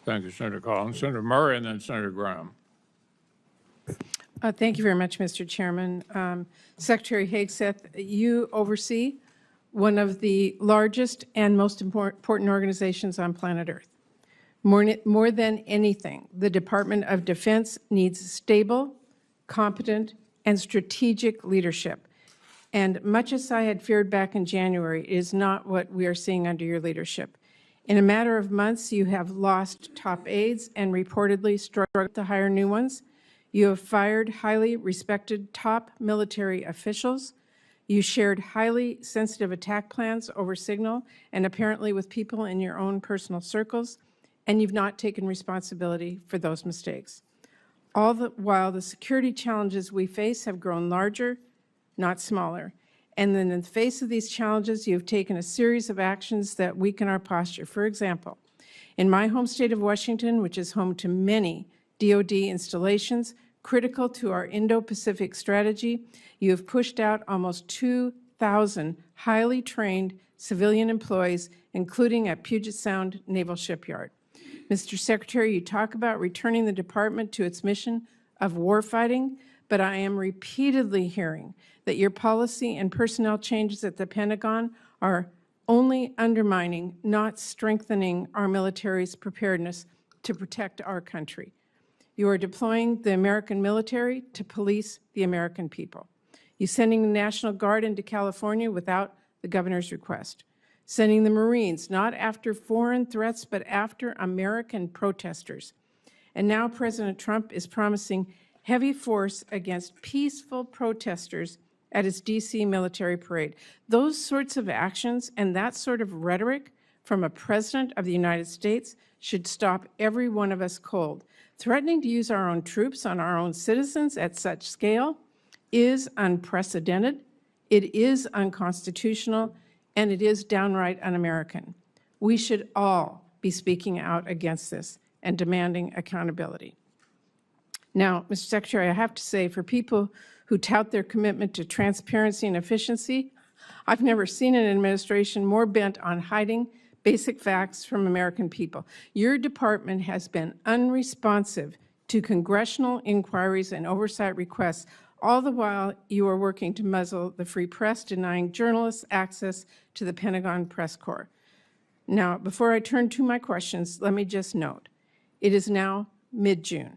Thank you, Senator Collins. Senator Murray and then Senator Graham. Thank you very much, Mr. Chairman. Secretary Hegseth, you oversee one of the largest and most important organizations on planet Earth. More than anything, the Department of Defense needs stable, competent, and strategic leadership. And much as I had feared back in January, it is not what we are seeing under your leadership. In a matter of months, you have lost top aides and reportedly struggled to hire new ones. You have fired highly respected top military officials. You shared highly sensitive attack plans over Signal and apparently with people in your own personal circles, and you've not taken responsibility for those mistakes. All the while, the security challenges we face have grown larger, not smaller. And then in the face of these challenges, you've taken a series of actions that weaken our posture. For example, in my home state of Washington, which is home to many DoD installations critical to our Indo-Pacific strategy, you have pushed out almost 2,000 highly trained civilian employees, including at Puget Sound Naval Shipyard. Mr. Secretary, you talk about returning the department to its mission of warfighting, but I am repeatedly hearing that your policy and personnel changes at the Pentagon are only undermining, not strengthening our military's preparedness to protect our country. You are deploying the American military to police the American people. You're sending the National Guard into California without the governor's request. Sending the Marines not after foreign threats, but after American protesters. And now President Trump is promising heavy force against peaceful protesters at his D.C. military parade. Those sorts of actions and that sort of rhetoric from a president of the United States should stop every one of us cold. Threatening to use our own troops on our own citizens at such scale is unprecedented, it is unconstitutional, and it is downright un-American. We should all be speaking out against this and demanding accountability. Now, Mr. Secretary, I have to say, for people who tout their commitment to transparency and efficiency, I've never seen an administration more bent on hiding basic facts from American people. Your department has been unresponsive to congressional inquiries and oversight requests, all the while you are working to muzzle the free press, denying journalists access to the Pentagon press corps. Now, before I turn to my questions, let me just note, it is now mid-June.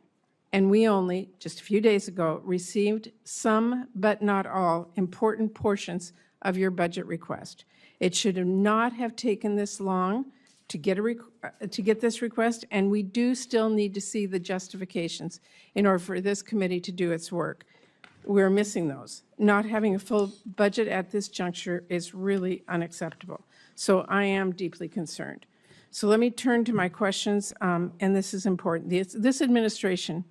And we only, just a few days ago, received some, but not all, important portions of your budget request. It should not have taken this long to get this request, and we do still need to see the justifications in order for this committee to do its work. We're missing those. Not having a full budget at this juncture is really unacceptable. So I am deeply concerned. So let me turn to my questions, and this is important. This administration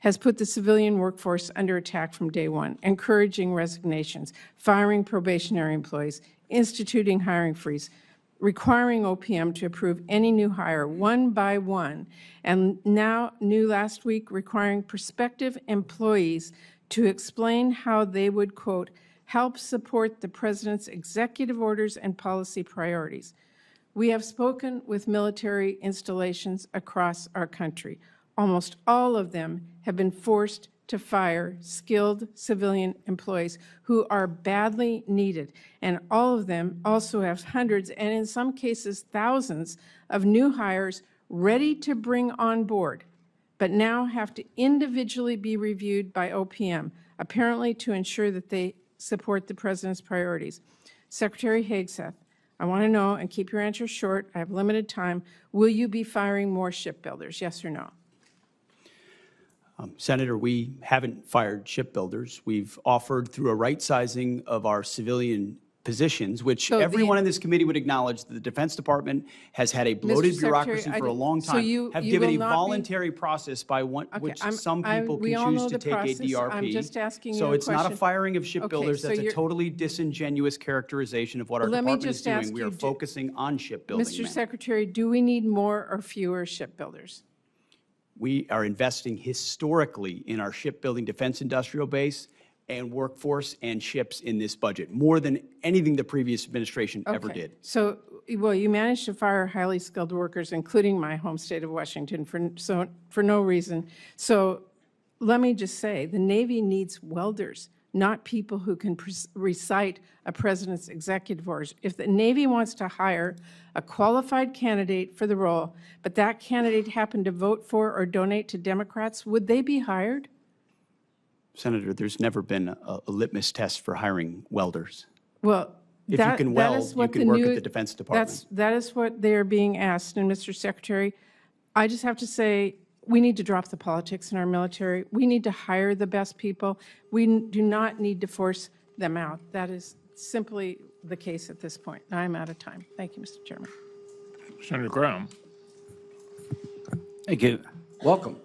has put the civilian workforce under attack from day one, encouraging resignations, firing probationary employees, instituting hiring freeze, requiring OPM to approve any new hire one by one, and now, new last week, requiring prospective employees to explain how they would, quote, help support the President's executive orders and policy priorities. We have spoken with military installations across our country. Almost all of them have been forced to fire skilled civilian employees who are badly needed. And all of them also have hundreds, and in some cases thousands, of new hires ready to bring on board, but now have to individually be reviewed by OPM, apparently to ensure that they support the President's priorities. Secretary Hegseth, I want to know, and keep your answers short, I have limited time, will you be firing more shipbuilders, yes or no? Senator, we haven't fired shipbuilders. We've offered through a right sizing of our civilian positions, which so everyone in this committee would acknowledge that the Defense Department has had a bloated bureaucracy for a long time, have given a voluntary process by which some people can choose to take a DRP. I'm just asking you so it's question. Not a firing of shipbuilders. Okay, so that's a totally disingenuous characterization of what our department is doing. We are focusing on shipbuilding. Mr. Secretary, do we need more or fewer shipbuilders? We are investing historically in our shipbuilding defense industrial base. and workforce and ships in this budget, more than anything the previous administration ever Okay. did. So, well, you managed to fire highly skilled workers, including my home state of Washington, for no reason. So let me just say, the Navy needs welders, not people who can recite a president's executive orders. If the Navy wants to hire a qualified candidate for the role, but that candidate happened to vote for or donate to Democrats, would they be hired? Senator, there's never been a litmus test for hiring welders. Well, If you can weld, you can work at the Defense Department. That is what they're being asked. And Mr. Secretary, I just have to say, we need to drop the politics in our military. We need to hire the best people. We do not need to force them out. That is simply the case at this point. I'm out of time. Thank you, Mr. Chairman. Senator Graham. Thank you. Welcome.